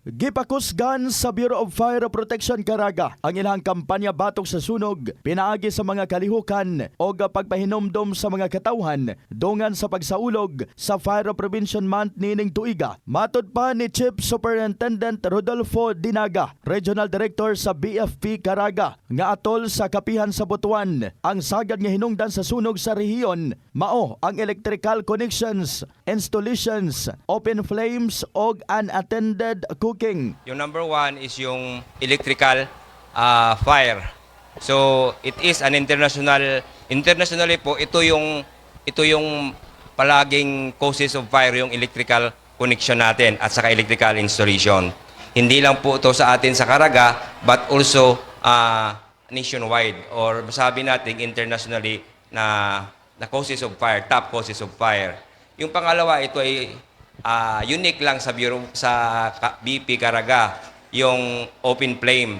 Gipakusgan sa Bureau of Fire Protection Caraga ang ilang kampanya batok sa sunog, pinaagi sa mga kalihukan o pagpahinomdom sa mga katawhan dungan sa pagsaulog sa Fire Prevention Month nining tuiga. Matod pa ni Chief Superintendent Rodolfo Dinaga, Regional Director sa BFP Caraga, nga atol sa kapihan sa Butuan, ang sagad nga hinungdan sa sunog sa rehiyon mao ang electrical connections, installations, open flames o unattended cooking. Yung number one is yung electrical fire. So it is an internationally po ito yung palaging causes of fire, yung electrical connection natin at saka electrical installation. Hindi lang po ito sa atin sa Caraga but also nationwide or masabi natin internationally na causes of fire, top causes of fire. Yung pangalawa, ito ay unique lang sa Bureau, sa BP Caraga, yung open flame.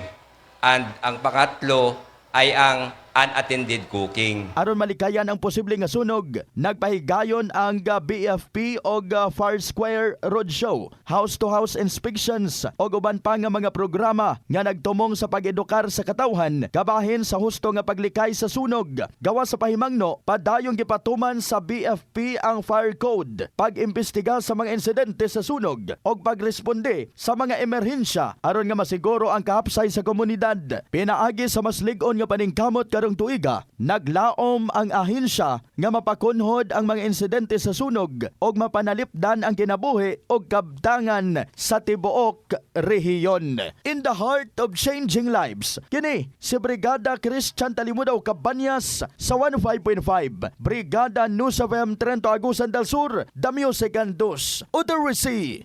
And ang pangatlo ay ang unattended cooking. Aron malikayan ang posibleng nga sunog, nagpahigayon ang BFP o Fire Square Roadshow, house-to-house inspections o uban pa nga mga programa nga nagtumong sa pag-edukar sa katawhan kabahin sa husto nga paglikay sa sunog. Gawa sa pahimangno, padayong gipatuman sa BFP ang fire code, pag-imbestiga sa mga insidente sa sunog o pagresponde sa mga emerhensya aron nga masiguro ang kahapsay sa komunidad. Pinaagi sa mas lig-on nga paningkamot karong tuiga, naglaom ang ahensya nga mapakunhod ang mga insidente sa sunog o mapanalipdan ang kinabuhi o kabtangan sa tibuok rehiyon. In the heart of changing lives, kini si Brigada Christian Talimudaw Cabanyas sa 15.5, Brigada News FM Trento Agusan del Sur, The Music and Dos, Utterisi.